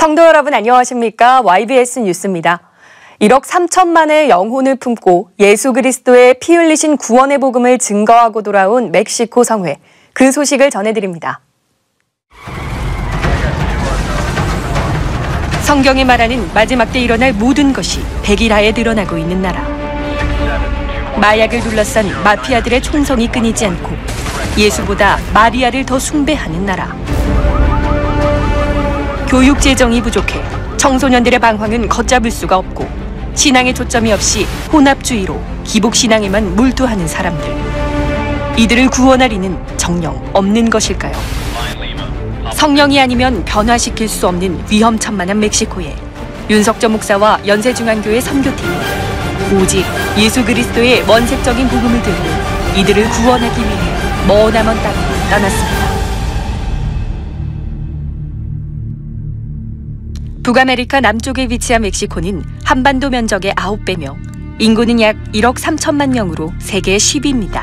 성도 여러분 안녕하십니까? YBS 뉴스입니다. 1억 3천만의 영혼을 품고 예수 그리스도의 피 흘리신 구원의 복음을 증거하고 돌아온 멕시코 성회. 그 소식을 전해드립니다. 성경이 말하는 마지막 때 일어날 모든 것이 백일하에 드러나고 있는 나라. 마약을 둘러싼 마피아들의 총성이 끊이지 않고 예수보다 마리아를 더 숭배하는 나라. 교육 재정이 부족해 청소년들의 방황은 걷잡을 수가 없고 신앙의 초점이 없이 혼합주의로 기복신앙에만 몰두하는 사람들. 이들을 구원할 이는 정녕 없는 것일까요? 성령이 아니면 변화시킬 수 없는 위험천만한 멕시코에 윤석전 목사와 연세중앙교회 선교팀이 오직 예수 그리스도의 원색적인 복음을 들고 이들을 구원하기 위해 머나먼 땅으로 떠났습니다. 북아메리카 남쪽에 위치한 멕시코는 한반도 면적의 9배며 인구는 약 1억 3천만 명으로 세계 10위입니다.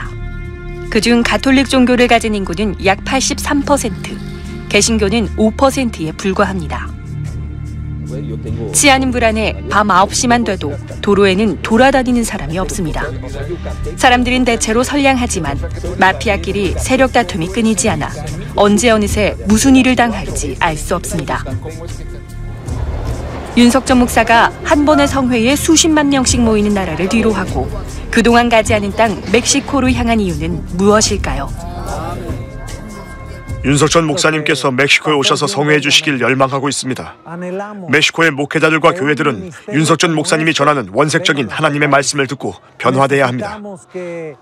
그중 가톨릭 종교를 가진 인구는 약 83%, 개신교는 5%에 불과합니다. 치안은 불안해 밤 9시만 돼도 도로에는 돌아다니는 사람이 없습니다. 사람들은 대체로 선량하지만 마피아끼리 세력 다툼이 끊이지 않아 언제 어느새 무슨 일을 당할지 알 수 없습니다. 윤석전 목사가 한 번의 성회에 수십만 명씩 모이는 나라를 뒤로하고 그동안 가지 않은 땅 멕시코로 향한 이유는 무엇일까요? 윤석전 목사님께서 멕시코에 오셔서 성회해 주시길 열망하고 있습니다. 멕시코의 목회자들과 교회들은 윤석전 목사님이 전하는 원색적인 하나님의 말씀을 듣고 변화돼야 합니다.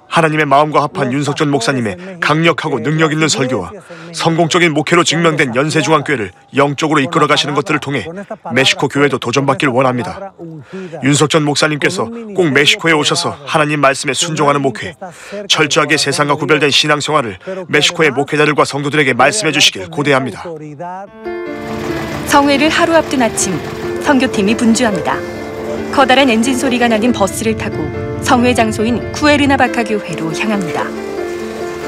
하나님의 마음과 합한 윤석전 목사님의 강력하고 능력 있는 설교와 성공적인 목회로 증명된 연세중앙교회를 영적으로 이끌어 가시는 것들을 통해 멕시코 교회도 도전받길 원합니다. 윤석전 목사님께서 꼭 멕시코에 오셔서 하나님 말씀에 순종하는 목회, 철저하게 세상과 구별된 신앙생활을 멕시코의 목회자들과 성도들에게 말씀해 주시길 고대합니다. 성회를 하루 앞둔 아침, 선교팀이 분주합니다. 커다란 엔진 소리가 나는 버스를 타고 성회 장소인 쿠에르나바카 교회로 향합니다.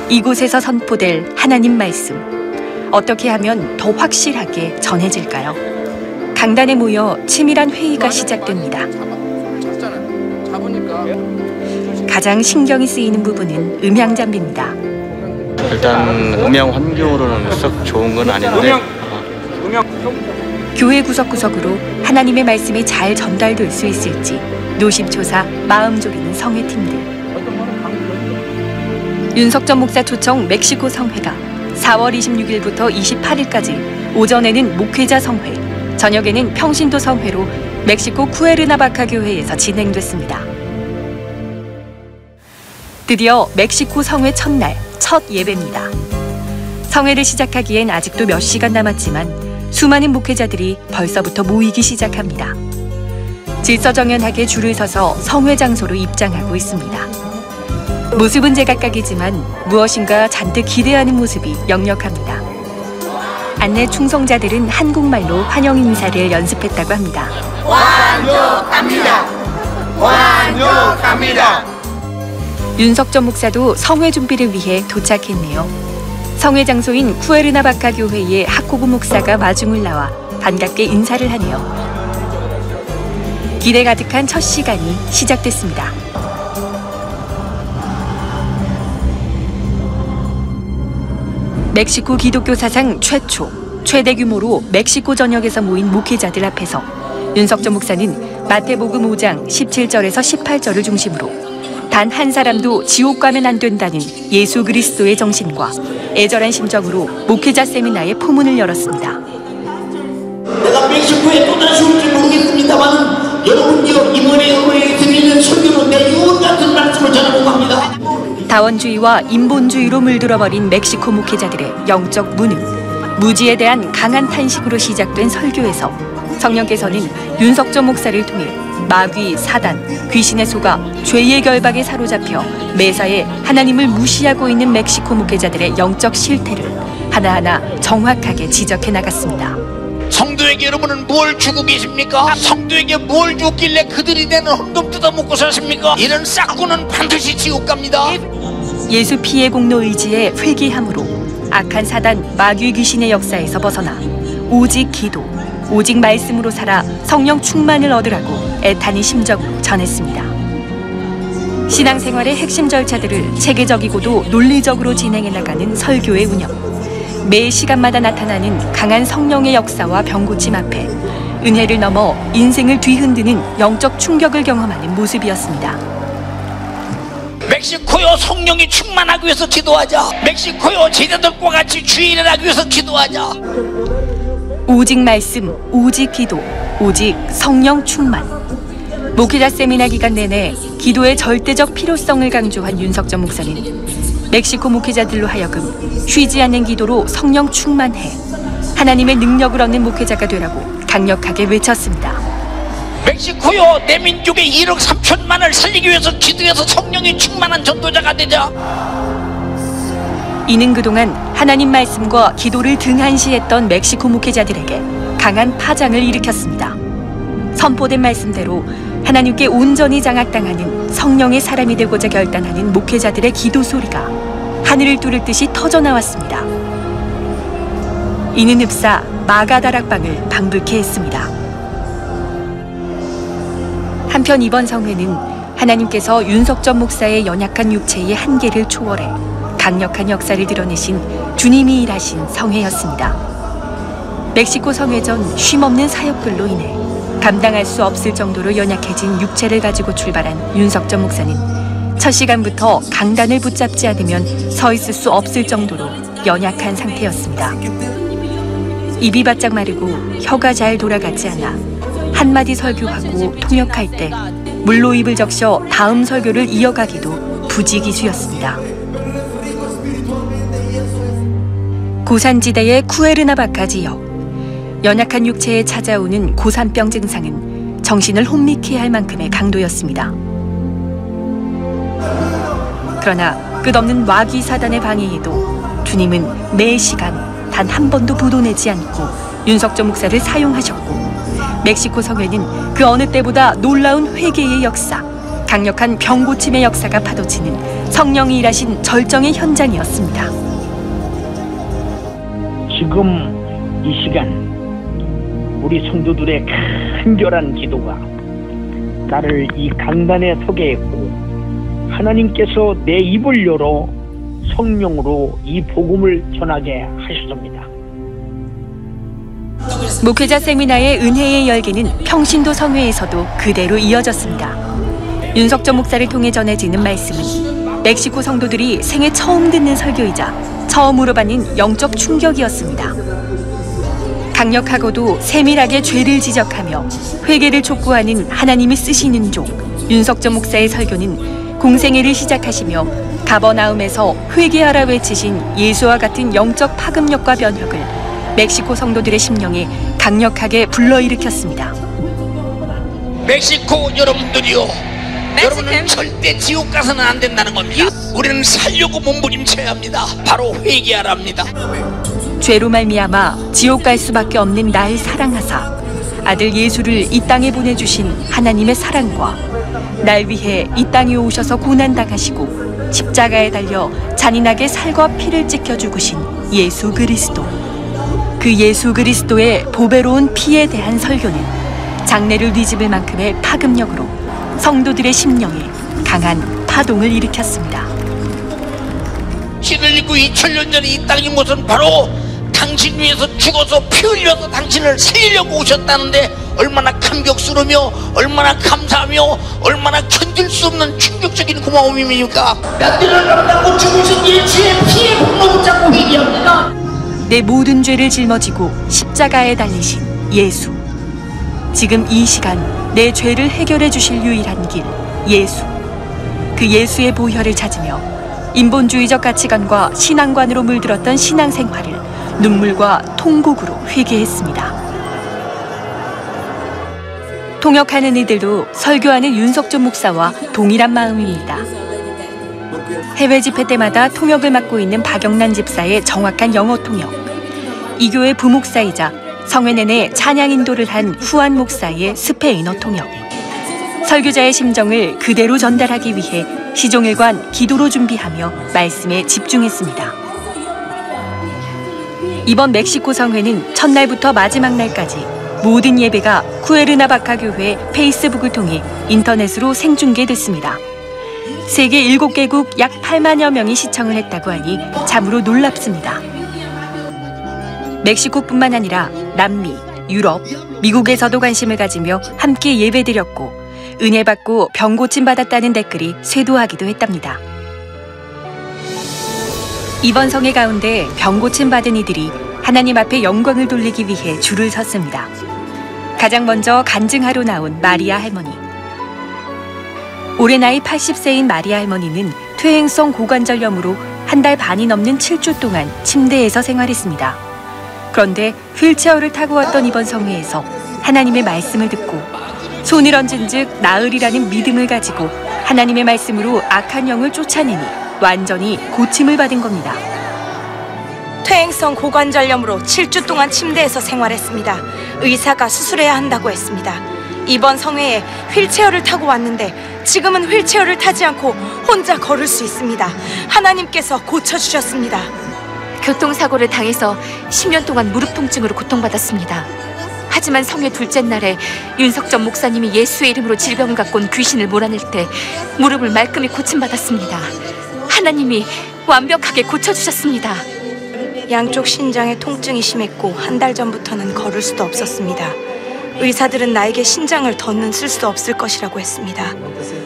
이곳에서 선포될 하나님 말씀, 어떻게 하면 더 확실하게 전해질까요? 강단에 모여 치밀한 회의가 시작됩니다. 가장 신경이 쓰이는 부분은 음향 장비입니다. 일단 음향 환경으로는 썩 좋은 건 아닌데 교회 구석구석으로 하나님의 말씀이 잘 전달될 수 있을지 노심초사 마음 졸이는 성회팀들. 윤석전 목사 초청 멕시코 성회가 4월 26일부터 28일까지 오전에는 목회자 성회, 저녁에는 평신도 성회로 멕시코 쿠에르나바카 교회에서 진행됐습니다. 드디어 멕시코 성회 첫날 첫 예배입니다. 성회를 시작하기엔 아직도 몇 시간 남았지만 수많은 목회자들이 벌써부터 모이기 시작합니다. 질서정연하게 줄을 서서 성회 장소로 입장하고 있습니다. 모습은 제각각이지만 무엇인가 잔뜩 기대하는 모습이 역력합니다. 안내 충성자들은 한국말로 환영 인사를 연습했다고 합니다. 환영합니다. 환영합니다. 윤석전 목사도 성회 준비를 위해 도착했네요. 성회 장소인 쿠에르나바카 교회의 하코브 목사가 마중을 나와 반갑게 인사를 하네요. 기대 가득한 첫 시간이 시작됐습니다. 멕시코 기독교 사상 최대 규모로 멕시코 전역에서 모인 목회자들 앞에서 윤석전 목사는 마태복음 5장 17절에서 18절을 중심으로 단 한 사람도 지옥 가면 안 된다는 예수 그리스도의 정신과 애절한 심정으로 목회자 세미나의 포문을 열었습니다. 내가 멕시코에 또다시 올지 모르겠습니다만 여러분께서 이번에 드리는 설교로 내 유언 같은 말씀을 전하고 갑니다. 다원주의와 인본주의로 물들어버린 멕시코 목회자들의 영적 무능, 무지에 대한 강한 탄식으로 시작된 설교에서 성령께서는 윤석전 목사를 통해 마귀, 사단, 귀신에 속아 죄의 결박에 사로잡혀 매사에 하나님을 무시하고 있는 멕시코 목회자들의 영적 실태를 하나하나 정확하게 지적해 나갔습니다. 성도에게 여러분은 뭘 주고 계십니까? 성도에게 뭘 줬길래 그들이 내는 헛돈 뜯어먹고 사십니까? 이런 싹구는 반드시 지옥 갑니다. 예수 피의 공로 의지에 회개함으로 악한 사단, 마귀 귀신의 역사에서 벗어나 오직 기도, 오직 말씀으로 살아 성령 충만을 얻으라고 애타는 심정으로 전했습니다. 신앙생활의 핵심 절차들을 체계적이고도 논리적으로 진행해 나가는 설교의 운영. 매 시간마다 나타나는 강한 성령의 역사와 병고침 앞에 은혜를 넘어 인생을 뒤흔드는 영적 충격을 경험하는 모습이었습니다. 멕시코요, 성령이 충만하기 위해서 기도하자. 멕시코요, 제자들과 같이 주일을 하기 위해서 기도하자. 오직 말씀, 오직 기도, 오직 성령 충만. 목회자 세미나 기간 내내 기도의 절대적 필요성을 강조한 윤석전 목사는 멕시코 목회자들로 하여금 쉬지 않는 기도로 성령 충만해 하나님의 능력을 얻는 목회자가 되라고 강력하게 외쳤습니다. 멕시코요, 내 민족의 1억 3천만을 살리기 위해서 기도해서 성령이 충만한 전도자가 되자. 이는 그동안 하나님 말씀과 기도를 등한시했던 멕시코 목회자들에게 강한 파장을 일으켰습니다. 선포된 말씀대로 하나님께 온전히 장악당하는 성령의 사람이 되고자 결단하는 목회자들의 기도 소리가 하늘을 뚫을 듯이 터져나왔습니다. 이는 흡사 마가다락방을 방불케 했습니다. 한편 이번 성회는 하나님께서 윤석전 목사의 연약한 육체의 한계를 초월해 강력한 역사를 드러내신 주님이 일하신 성회였습니다. 멕시코 성회 전 쉼없는 사역들로 인해 감당할 수 없을 정도로 연약해진 육체를 가지고 출발한 윤석전 목사는 첫 시간부터 강단을 붙잡지 않으면 서 있을 수 없을 정도로 연약한 상태였습니다. 입이 바짝 마르고 혀가 잘 돌아가지 않아 한마디 설교하고 통역할 때 물로 입을 적셔 다음 설교를 이어가기도 부지기수였습니다. 고산지대의 쿠에르나바카 지역. 연약한 육체에 찾아오는 고산병 증상은 정신을 혼미케 할 만큼의 강도였습니다. 그러나 끝없는 마귀 사단의 방해에도 주님은 매 시간 단 한 번도 부도내지 않고 윤석전 목사를 사용하셨고 멕시코 성회는 그 어느 때보다 놀라운 회개의 역사, 강력한 병고침의 역사가 파도치는 성령이 일하신 절정의 현장이었습니다. 지금 이 시간 우리 성도들의 간절한 기도가 나를 이 강단에 서게 했고 하나님께서 내 입을 열어 성령으로 이 복음을 전하게 하셨습니다. 목회자 세미나의 은혜의 열기는 평신도 성회에서도 그대로 이어졌습니다. 윤석전 목사를 통해 전해지는 말씀은 멕시코 성도들이 생애 처음 듣는 설교이자 처음으로 받는 영적 충격이었습니다. 강력하고도 세밀하게 죄를 지적하며 회개를 촉구하는 하나님이 쓰시는 종 윤석전 목사의 설교는 공생애를 시작하시며 가버나움에서 회개하라 외치신 예수와 같은 영적 파급력과 변혁을 멕시코 성도들의 심령에 강력하게 불러일으켰습니다. 멕시코 여러분들이요, 여러분은 절대 지옥 가서는 안 된다는 겁니다. 우리는 살려고 몸부림쳐야 합니다. 바로 회개하라 합니다. 죄로 말미암아 지옥 갈 수밖에 없는 날 사랑하사 아들 예수를 이 땅에 보내주신 하나님의 사랑과 날 위해 이 땅에 오셔서 고난당하시고 십자가에 달려 잔인하게 살과 피를 찢겨 죽으신 예수 그리스도, 그 예수 그리스도의 보배로운 피에 대한 설교는 장래를 뒤집을 만큼의 파급력으로 성도들의 심령에 강한 파동을 일으켰습니다. 신을 잃고 2000년 전에 이 땅에 온 것은 바로 당신 위해서 죽어서 피 흘려서 당신을 살리려고 오셨다는데 얼마나 감격스러우며 얼마나 감사하며 얼마나 견딜 수 없는 충격적인 고마움입니까? 뼈들을 넘다고 죽으신 예수의 피의 복로 붙잡고 회개합니다. 내 모든 죄를 짊어지고 십자가에 달리신 예수, 지금 이 시간 내 죄를 해결해 주실 유일한 길 예수, 그 예수의 보혈을 찾으며 인본주의적 가치관과 신앙관으로 물들었던 신앙생활을 눈물과 통곡으로 회개했습니다. 통역하는 이들도 설교하는 윤석전 목사와 동일한 마음입니다. 해외 집회 때마다 통역을 맡고 있는 박영란 집사의 정확한 영어 통역, 이 교회 부목사이자 성회 내내 찬양 인도를 한 후안 목사의 스페인어 통역, 설교자의 심정을 그대로 전달하기 위해 시종일관 기도로 준비하며 말씀에 집중했습니다. 이번 멕시코 성회는 첫날부터 마지막 날까지 모든 예배가 쿠에르나바카 교회 페이스북을 통해 인터넷으로 생중계됐습니다. 세계 7개국 약 8만여 명이 시청을 했다고 하니 참으로 놀랍습니다. 멕시코뿐만 아니라 남미, 유럽, 미국에서도 관심을 가지며 함께 예배드렸고 은혜 받고 병 고침 받았다는 댓글이 쇄도하기도 했답니다. 이번 성회 가운데 병 고침 받은 이들이 하나님 앞에 영광을 돌리기 위해 줄을 섰습니다. 가장 먼저 간증하러 나온 마리아 할머니. 올해 나이 80세인 마리아 할머니는 퇴행성 고관절염으로 한 달 반이 넘는 7주 동안 침대에서 생활했습니다. 그런데 휠체어를 타고 왔던 이번 성회에서 하나님의 말씀을 듣고 손을 얹은 즉 나으리라는 믿음을 가지고 하나님의 말씀으로 악한 영을 쫓아내니 완전히 고침을 받은 겁니다. 퇴행성 고관절염으로 7주 동안 침대에서 생활했습니다. 의사가 수술해야 한다고 했습니다. 이번 성회에 휠체어를 타고 왔는데 지금은 휠체어를 타지 않고 혼자 걸을 수 있습니다. 하나님께서 고쳐주셨습니다. 교통사고를 당해서 10년 동안 무릎 통증으로 고통받았습니다. 하지만 성회 둘째 날에 윤석전 목사님이 예수의 이름으로 질병을 갖고 온 귀신을 몰아낼 때 무릎을 말끔히 고침받았습니다. 하나님이 완벽하게 고쳐주셨습니다. 양쪽 신장에 통증이 심했고 한 달 전부터는 걸을 수도 없었습니다. 의사들은 나에게 신장을 더는 쓸 수 없을 것이라고 했습니다.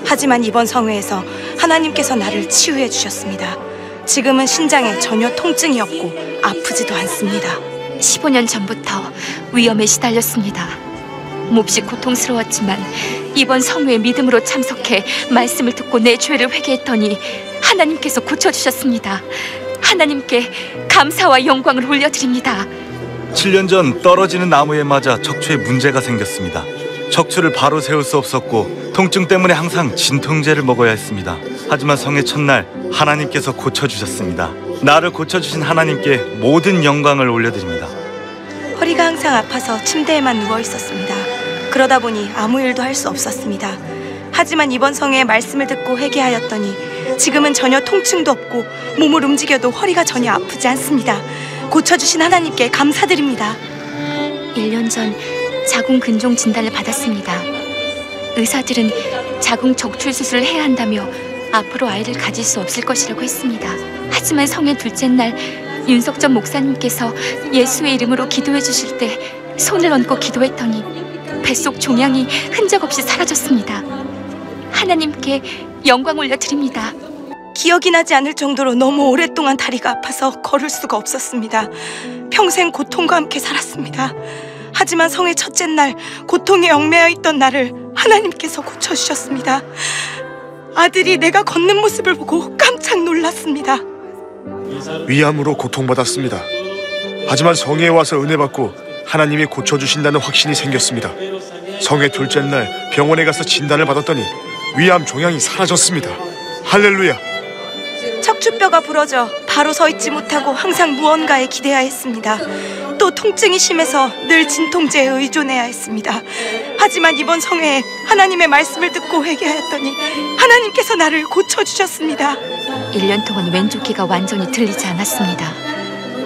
하지만 이번 성회에서 하나님께서 나를 치유해 주셨습니다. 지금은 신장에 전혀 통증이 없고 아프지도 않습니다. 15년 전부터 위험에 시달렸습니다. 몹시 고통스러웠지만 이번 성회에 믿음으로 참석해 말씀을 듣고 내 죄를 회개했더니 하나님께서 고쳐주셨습니다. 하나님께 감사와 영광을 올려드립니다. 7년 전 떨어지는 나무에 맞아 척추에 문제가 생겼습니다. 척추를 바로 세울 수 없었고 통증 때문에 항상 진통제를 먹어야 했습니다. 하지만 성회 첫날 하나님께서 고쳐주셨습니다. 나를 고쳐주신 하나님께 모든 영광을 올려드립니다. 허리가 항상 아파서 침대에만 누워 있었습니다. 그러다 보니 아무 일도 할 수 없었습니다. 하지만 이번 성회에 말씀을 듣고 회개하였더니 지금은 전혀 통증도 없고 몸을 움직여도 허리가 전혀 아프지 않습니다. 고쳐주신 하나님께 감사드립니다. 1년 전 자궁 근종 진단을 받았습니다. 의사들은 자궁 적출 수술을 해야 한다며 앞으로 아이를 가질 수 없을 것이라고 했습니다. 하지만 성회 둘째 날 윤석전 목사님께서 예수의 이름으로 기도해 주실 때 손을 얹고 기도했더니 뱃속 종양이 흔적 없이 사라졌습니다. 하나님께 영광 올려드립니다. 기억이 나지 않을 정도로 너무 오랫동안 다리가 아파서 걸을 수가 없었습니다. 평생 고통과 함께 살았습니다. 하지만 성회 첫째 날 고통에 얽매여 있던 나를 하나님께서 고쳐주셨습니다. 아들이 내가 걷는 모습을 보고 깜짝 놀랐습니다. 위암으로 고통받았습니다. 하지만 성회에 와서 은혜 받고 하나님이 고쳐주신다는 확신이 생겼습니다. 성회 둘째 날 병원에 가서 진단을 받았더니 위암 종양이 사라졌습니다. 할렐루야! 척추뼈가 부러져 바로 서 있지 못하고 항상 무언가에 기대야 했습니다. 또 통증이 심해서 늘 진통제에 의존해야 했습니다. 하지만 이번 성회에 하나님의 말씀을 듣고 회개하였더니 하나님께서 나를 고쳐주셨습니다. 1년 동안 왼쪽 귀가 완전히 들리지 않았습니다.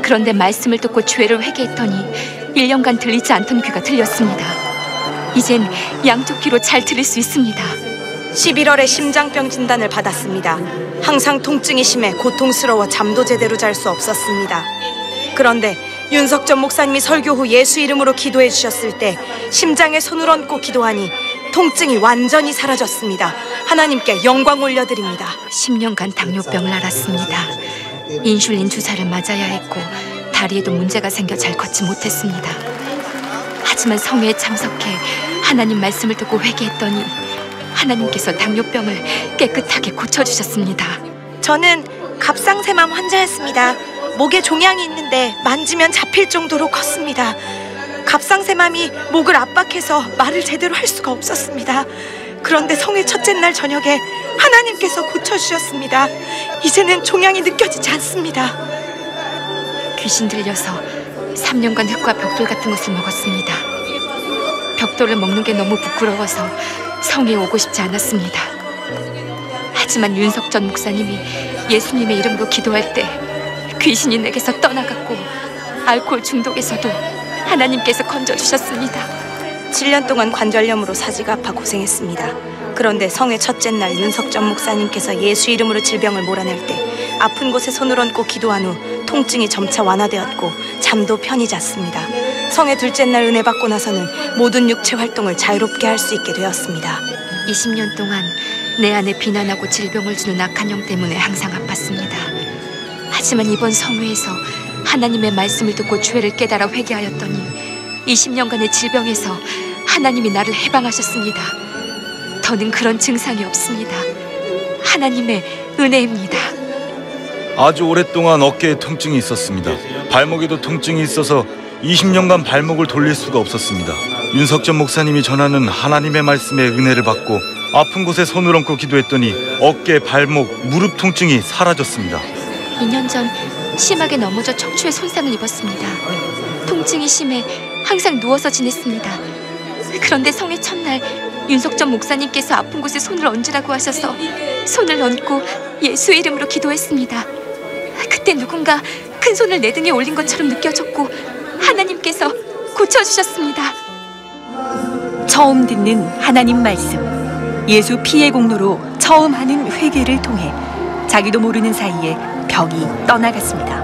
그런데 말씀을 듣고 죄를 회개했더니 1년간 들리지 않던 귀가 들렸습니다. 이젠 양쪽 귀로 잘 들을 수 있습니다. 11월에 심장병 진단을 받았습니다. 항상 통증이 심해 고통스러워 잠도 제대로 잘 수 없었습니다. 그런데 윤석전 목사님이 설교 후 예수 이름으로 기도해 주셨을 때 심장에 손을 얹고 기도하니 통증이 완전히 사라졌습니다. 하나님께 영광 올려드립니다. 10년간 당뇨병을 앓았습니다. 인슐린 주사를 맞아야 했고 다리에도 문제가 생겨 잘 걷지 못했습니다. 하지만 성회에 참석해 하나님 말씀을 듣고 회개했더니 하나님께서 당뇨병을 깨끗하게 고쳐주셨습니다. 저는 갑상샘암 환자였습니다. 목에 종양이 있는데 만지면 잡힐 정도로 컸습니다. 갑상샘암이 목을 압박해서 말을 제대로 할 수가 없었습니다. 그런데 성회 첫째 날 저녁에 하나님께서 고쳐주셨습니다. 이제는 종양이 느껴지지 않습니다. 귀신 들려서 3년간 흙과 벽돌 같은 것을 먹었습니다. 벽돌을 먹는 게 너무 부끄러워서 성에 오고 싶지 않았습니다. 하지만 윤석전 목사님이 예수님의 이름으로 기도할 때 귀신이 내게서 떠나갔고 알코올 중독에서도 하나님께서 건져주셨습니다. 7년 동안 관절염으로 사지가 아파 고생했습니다. 그런데 성회 첫째 날 윤석전 목사님께서 예수 이름으로 질병을 몰아낼 때 아픈 곳에 손을 얹고 기도한 후 통증이 점차 완화되었고 잠도 편히 잤습니다. 성회 둘째 날 은혜 받고 나서는 모든 육체 활동을 자유롭게 할 수 있게 되었습니다. 20년 동안 내 안에 비난하고 질병을 주는 악한 영 때문에 항상 아팠습니다. 하지만 이번 성회에서 하나님의 말씀을 듣고 죄를 깨달아 회개하였더니 20년간의 질병에서 하나님이 나를 해방하셨습니다. 더는 그런 증상이 없습니다. 하나님의 은혜입니다. 아주 오랫동안 어깨에 통증이 있었습니다. 발목에도 통증이 있어서 20년간 발목을 돌릴 수가 없었습니다. 윤석전 목사님이 전하는 하나님의 말씀에 은혜를 받고 아픈 곳에 손을 얹고 기도했더니 어깨, 발목, 무릎 통증이 사라졌습니다. 2년 전 심하게 넘어져 척추에 손상을 입었습니다. 통증이 심해 항상 누워서 지냈습니다. 그런데 성회 첫날 윤석전 목사님께서 아픈 곳에 손을 얹으라고 하셔서 손을 얹고 예수 이름으로 기도했습니다. 그때 누군가 큰 손을 내 등에 올린 것처럼 느껴졌고 하나님께서 고쳐주셨습니다. 처음 듣는 하나님 말씀, 예수 피의 공로로 처음 하는 회개를 통해 자기도 모르는 사이에 병이 떠나갔습니다.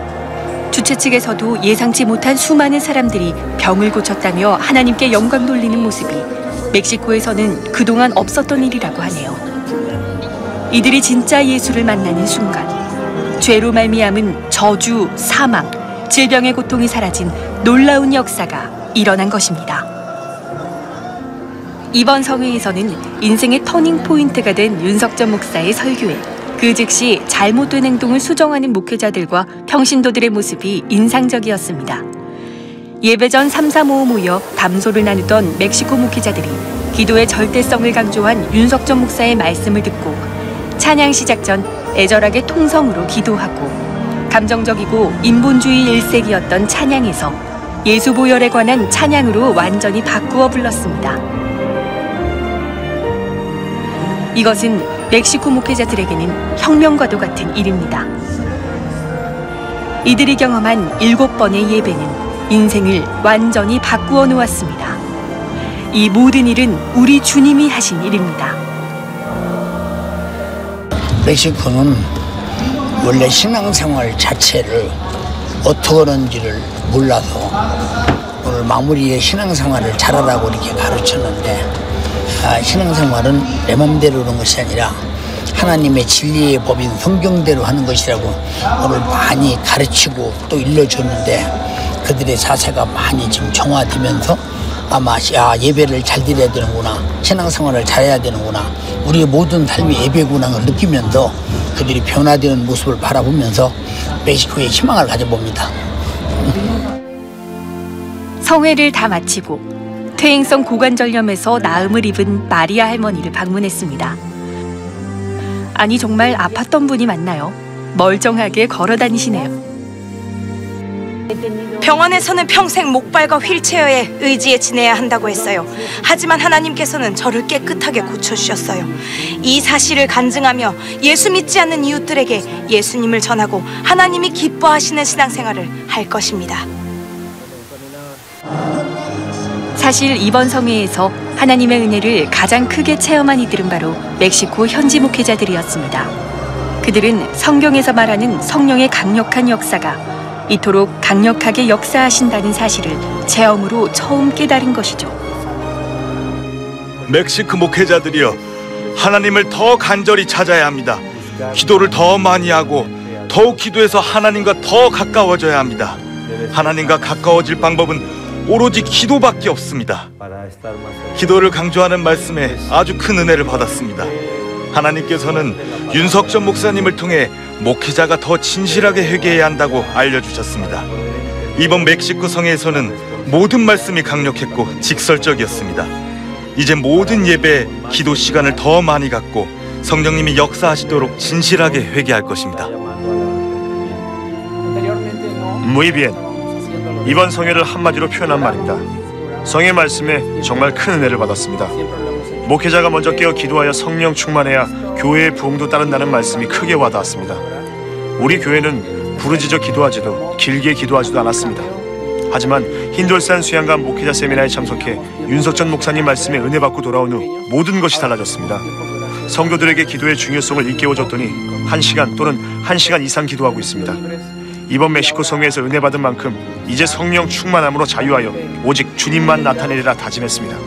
주최 측에서도 예상치 못한 수많은 사람들이 병을 고쳤다며 하나님께 영광 돌리는 모습이 멕시코에서는 그동안 없었던 일이라고 하네요. 이들이 진짜 예수를 만나는 순간 죄로 말미암은 저주, 사망, 질병의 고통이 사라진 놀라운 역사가 일어난 것입니다. 이번 성회에서는 인생의 터닝 포인트가 된 윤석전 목사의 설교에 그 즉시 잘못된 행동을 수정하는 목회자들과 평신도들의 모습이 인상적이었습니다. 예배 전 3-4-5 모여 담소를 나누던 멕시코 목회자들이 기도의 절대성을 강조한 윤석전 목사의 말씀을 듣고 찬양 시작 전 애절하게 통성으로 기도하고 감정적이고 인본주의 일색이었던 찬양에서 예수 보혈에 관한 찬양으로 완전히 바꾸어 불렀습니다. 이것은 멕시코 목회자들에게는 혁명과도 같은 일입니다. 이들이 경험한 7번의 예배는 인생을 완전히 바꾸어 놓았습니다. 이 모든 일은 우리 주님이 하신 일입니다. 멕시코는 원래 신앙생활 자체를 어떻게 하는지를 몰라서 오늘 마무리에 신앙생활을 잘하라고 이렇게 가르쳤는데 신앙생활은 내 맘대로 하는 것이 아니라 하나님의 진리의 법인 성경대로 하는 것이라고 오늘 많이 가르치고 또 일러줬는데 그들의 자세가 많이 지금 정화되면서 아마 예배를 잘 드려야 되는구나, 신앙생활을 잘해야 되는구나, 우리의 모든 삶이 예배구나를 느끼면서 그들이 변화되는 모습을 바라보면서 멕시코에 희망을 가져봅니다. 성회를 다 마치고 퇴행성 고관절염에서 나음을 입은 마리아 할머니를 방문했습니다. 아니 정말 아팠던 분이 맞나요? 멀쩡하게 걸어 다니시네요. 병원에서는 평생 목발과 휠체어에 의지해 지내야 한다고 했어요. 하지만 하나님께서는 저를 깨끗하게 고쳐주셨어요. 이 사실을 간증하며 예수 믿지 않는 이웃들에게 예수님을 전하고 하나님이 기뻐하시는 신앙생활을 할 것입니다. 사실 이번 성회에서 하나님의 은혜를 가장 크게 체험한 이들은 바로 멕시코 현지 목회자들이었습니다. 그들은 성경에서 말하는 성령의 강력한 역사가 이토록 강력하게 역사하신다는 사실을 체험으로 처음 깨달은 것이죠. 멕시코 목회자들이여, 하나님을 더 간절히 찾아야 합니다. 기도를 더 많이 하고 더욱 기도해서 하나님과 더 가까워져야 합니다. 하나님과 가까워질 방법은 오로지 기도밖에 없습니다. 기도를 강조하는 말씀에 아주 큰 은혜를 받았습니다. 하나님께서는 윤석전 목사님을 통해 목회자가 더 진실하게 회개해야 한다고 알려주셨습니다. 이번 멕시코 성회에서는 모든 말씀이 강력했고 직설적이었습니다. 이제 모든 예배에 기도 시간을 더 많이 갖고 성령님이 역사하시도록 진실하게 회개할 것입니다. Muy bien. 이번 성회를 한마디로 표현한 말입니다. 성의 말씀에 정말 큰 은혜를 받았습니다. 목회자가 먼저 깨어 기도하여 성령 충만해야 교회의 부흥도 따른다는 말씀이 크게 와닿았습니다. 우리 교회는 부르짖어 기도하지도 길게 기도하지도 않았습니다. 하지만 흰돌산 수양관 목회자 세미나에 참석해 윤석전 목사님 말씀에 은혜 받고 돌아온 후 모든 것이 달라졌습니다. 성도들에게 기도의 중요성을 일깨워줬더니 1시간 또는 1시간 이상 기도하고 있습니다. 이번 멕시코 성회에서 은혜 받은 만큼 이제 성령 충만함으로 자유하여 오직 주님만 나타내리라 다짐했습니다.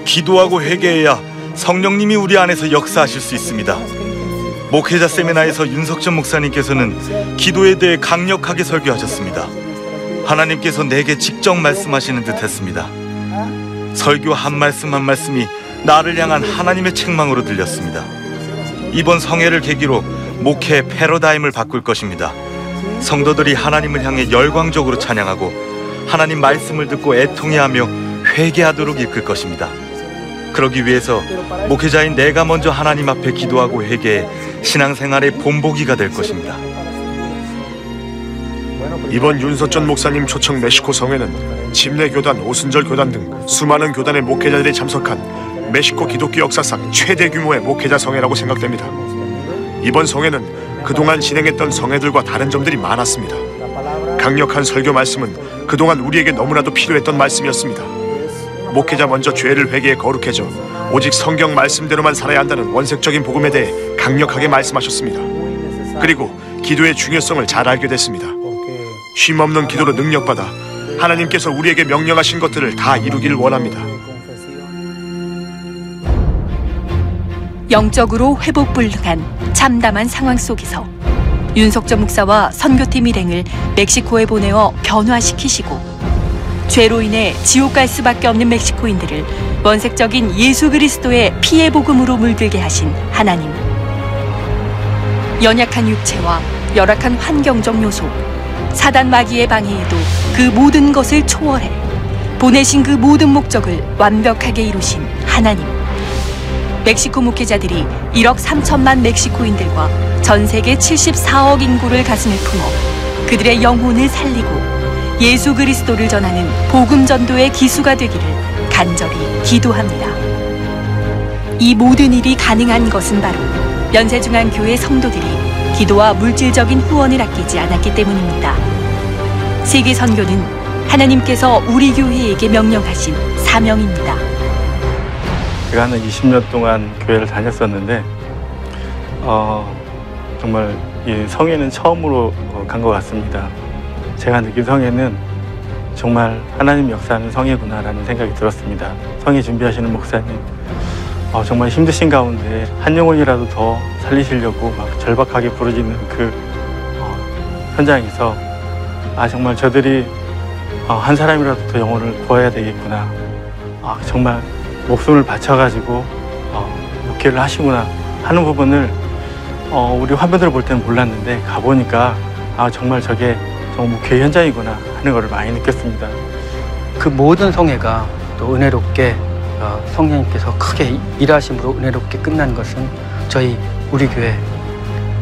기도하고 회개해야 성령님이 우리 안에서 역사하실 수 있습니다. 목회자 세미나에서 윤석전 목사님께서는 기도에 대해 강력하게 설교하셨습니다. 하나님께서 내게 직접 말씀하시는 듯 했습니다. 설교 한 말씀 한 말씀이 나를 향한 하나님의 책망으로 들렸습니다. 이번 성회를 계기로 목회 패러다임을 바꿀 것입니다. 성도들이 하나님을 향해 열광적으로 찬양하고 하나님 말씀을 듣고 애통해하며 회개하도록 이끌 것입니다. 그러기 위해서 목회자인 내가 먼저 하나님 앞에 기도하고 회개해 신앙생활의 본보기가 될 것입니다. 이번 윤석전 목사님 초청 멕시코 성회는 침례교단, 오순절 교단 등 수많은 교단의 목회자들이 참석한 멕시코 기독교 역사상 최대 규모의 목회자 성회라고 생각됩니다. 이번 성회는 그동안 진행했던 성회들과 다른 점들이 많았습니다. 강력한 설교 말씀은 그동안 우리에게 너무나도 필요했던 말씀이었습니다. 목회자 먼저 죄를 회개해 거룩해져 오직 성경 말씀대로만 살아야 한다는 원색적인 복음에 대해 강력하게 말씀하셨습니다. 그리고 기도의 중요성을 잘 알게 됐습니다. 쉼없는 기도로 능력받아 하나님께서 우리에게 명령하신 것들을 다 이루기를 원합니다. 영적으로 회복불능한 참담한 상황 속에서 윤석전 목사와 선교팀 일행을 멕시코에 보내어 변화시키시고 죄로 인해 지옥 갈 수밖에 없는 멕시코인들을 원색적인 예수 그리스도의 피의 복음으로 물들게 하신 하나님. 연약한 육체와 열악한 환경적 요소, 사단 마귀의 방해에도 그 모든 것을 초월해 보내신 그 모든 목적을 완벽하게 이루신 하나님. 멕시코 목회자들이 1억 3천만 멕시코인들과 전 세계 74억 인구를 가슴에 품어 그들의 영혼을 살리고 예수 그리스도를 전하는 복음 전도의 기수가 되기를 간절히 기도합니다. 이 모든 일이 가능한 것은 바로 연세중앙교회 성도들이 기도와 물질적인 후원을 아끼지 않았기 때문입니다. 세계 선교는 하나님께서 우리 교회에게 명령하신 사명입니다. 제가 한 20년 동안 교회를 다녔었는데 정말 이 성회는 처음으로 간 것 같습니다. 제가 느낀 성회는 정말 하나님 역사하는 성회구나라는 생각이 들었습니다. 성회 준비하시는 목사님 정말 힘드신 가운데 한 영혼이라도 더 살리시려고 막 절박하게 부르짖는 그 현장에서 정말 저들이 한 사람이라도 더 영혼을 구해야 되겠구나, 정말 목숨을 바쳐가지고 목회를 하시구나 하는 부분을 우리 화면으로 볼 때는 몰랐는데 가보니까 정말 저게 목회 현장이구나 하는 것을 많이 느꼈습니다. 그 모든 성회가 또 은혜롭게 성령님께서 크게 일하심으로 은혜롭게 끝난 것은 우리 교회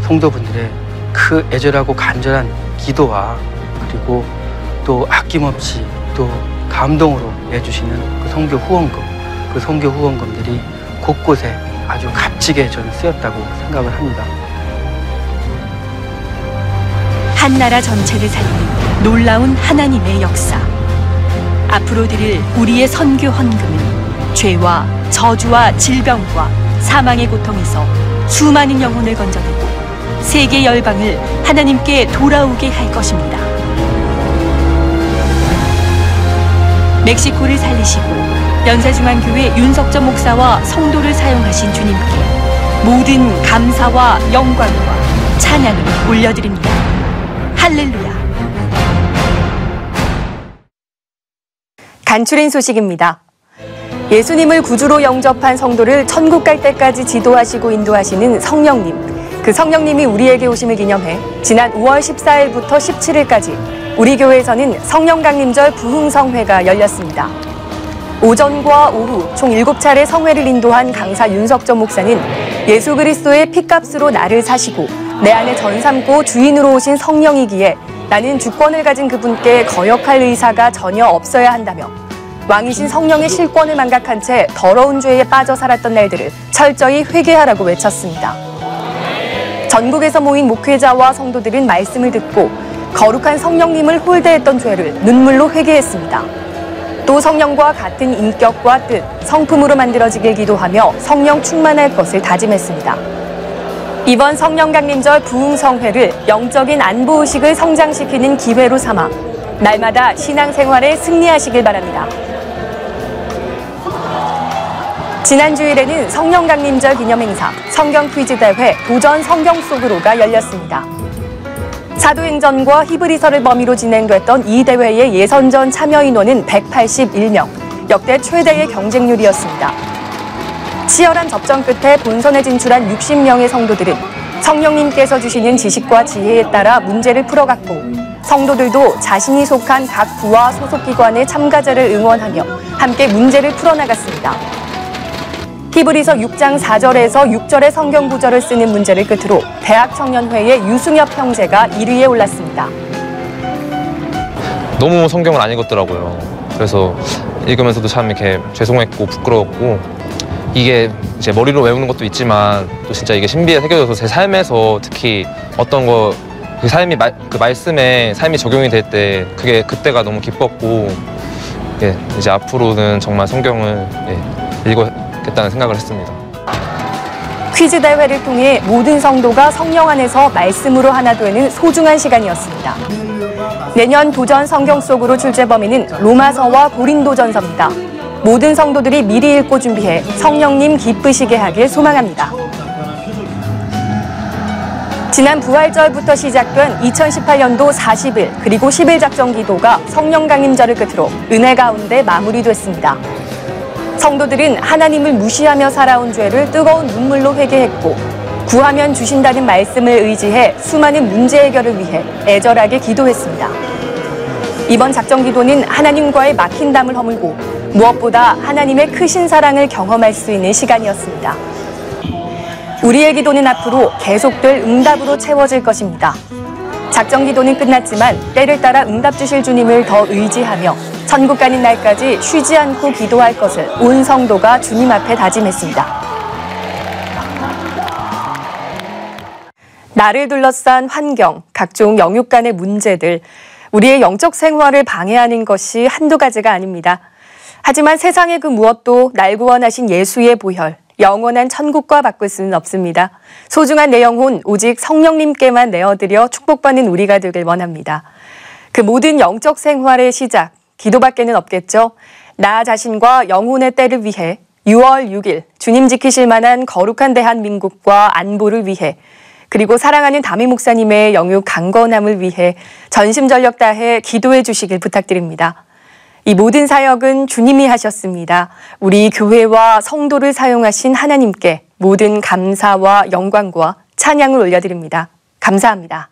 성도분들의 그 애절하고 간절한 기도와 그리고 또 아낌없이 또 감동으로 내주시는 그 선교 후원금, 그 선교 후원금들이 곳곳에 아주 값지게 저는 쓰였다고 생각을 합니다. 한 나라 전체를 살리는 놀라운 하나님의 역사. 앞으로 드릴 우리의 선교 헌금은 죄와 저주와 질병과 사망의 고통에서 수많은 영혼을 건져내고 세계 열방을 하나님께 돌아오게 할 것입니다. 멕시코를 살리시고 연세중앙교회 윤석전 목사와 성도를 사용하신 주님께 모든 감사와 영광과 찬양을 올려드립니다. 할렐루야. 간추린 소식입니다. 예수님을 구주로 영접한 성도를 천국 갈 때까지 지도하시고 인도하시는 성령님. 그 성령님이 우리에게 오심을 기념해 지난 5월 14일부터 17일까지 우리 교회에서는 성령강림절 부흥성회가 열렸습니다. 오전과 오후 총 7차례 성회를 인도한 강사 윤석전 목사는 예수 그리스도의 피값으로 나를 사시고 내 안에 전 삼고 주인으로 오신 성령이기에 나는 주권을 가진 그분께 거역할 의사가 전혀 없어야 한다며 왕이신 성령의 실권을 망각한 채 더러운 죄에 빠져 살았던 날들을 철저히 회개하라고 외쳤습니다. 전국에서 모인 목회자와 성도들은 말씀을 듣고 거룩한 성령님을 홀대했던 죄를 눈물로 회개했습니다. 또 성령과 같은 인격과 뜻, 성품으로 만들어지길 기도하며 성령 충만할 것을 다짐했습니다. 이번 성령강림절 부흥성회를 영적인 안보의식을 성장시키는 기회로 삼아 날마다 신앙생활에 승리하시길 바랍니다. 지난 주일에는 성령강림절 기념행사 성경퀴즈대회 도전 성경 속으로가 열렸습니다. 사도행전과 히브리서를 범위로 진행됐던 이 대회의 예선전 참여 인원은 181명, 역대 최대의 경쟁률이었습니다. 치열한 접전 끝에 본선에 진출한 60명의 성도들은 성령님께서 주시는 지식과 지혜에 따라 문제를 풀어갔고, 성도들도 자신이 속한 각 부와 소속기관의 참가자를 응원하며 함께 문제를 풀어나갔습니다. 히브리서 6장 4절에서 6절의 성경 구절을 쓰는 문제를 끝으로 대학청년회의 유승엽 형제가 1위에 올랐습니다. 너무 성경을 안 읽었더라고요. 그래서 읽으면서도 참 이렇게 죄송했고 부끄러웠고, 이게 이제 머리로 외우는 것도 있지만 또 진짜 이게 신비에 새겨져서 제 삶에서 특히 어떤 거 그 삶이 그 말씀에 삶이 적용이 될 때 그때가 너무 기뻤고, 예, 이제 앞으로는 정말 성경을 읽겠다는 생각을 했습니다. 퀴즈 대회를 통해 모든 성도가 성령 안에서 말씀으로 하나 되는 소중한 시간이었습니다. 내년 도전 성경 속으로 출제 범위는 로마서와 고린도전서입니다. 모든 성도들이 미리 읽고 준비해 성령님 기쁘시게 하길 소망합니다. 지난 부활절부터 시작된 2018년도 40일 그리고 10일 작정 기도가 성령 강림절을 끝으로 은혜 가운데 마무리됐습니다. 성도들은 하나님을 무시하며 살아온 죄를 뜨거운 눈물로 회개했고, 구하면 주신다는 말씀을 의지해 수많은 문제 해결을 위해 애절하게 기도했습니다. 이번 작정 기도는 하나님과의 막힌 담을 허물고 무엇보다 하나님의 크신 사랑을 경험할 수 있는 시간이었습니다. 우리의 기도는 앞으로 계속될 응답으로 채워질 것입니다. 작정 기도는 끝났지만 때를 따라 응답 주실 주님을 더 의지하며 천국 가는 날까지 쉬지 않고 기도할 것을 온 성도가 주님 앞에 다짐했습니다. 나를 둘러싼 환경, 각종 영육 간의 문제들, 우리의 영적 생활을 방해하는 것이 한두 가지가 아닙니다. 하지만 세상의 그 무엇도 날 구원하신 예수의 보혈, 영원한 천국과 바꿀 수는 없습니다. 소중한 내 영혼 오직 성령님께만 내어드려 축복받는 우리가 되길 원합니다. 그 모든 영적 생활의 시작, 기도밖에는 없겠죠. 나 자신과 영혼의 때를 위해 6월 6일 주님 지키실 만한 거룩한 대한민국과 안보를 위해, 그리고 사랑하는 담임 목사님의 영육 강건함을 위해 전심전력 다해 기도해 주시길 부탁드립니다. 이 모든 사역은 주님이 하셨습니다. 우리 교회와 성도를 사용하신 하나님께 모든 감사와 영광과 찬양을 올려드립니다. 감사합니다.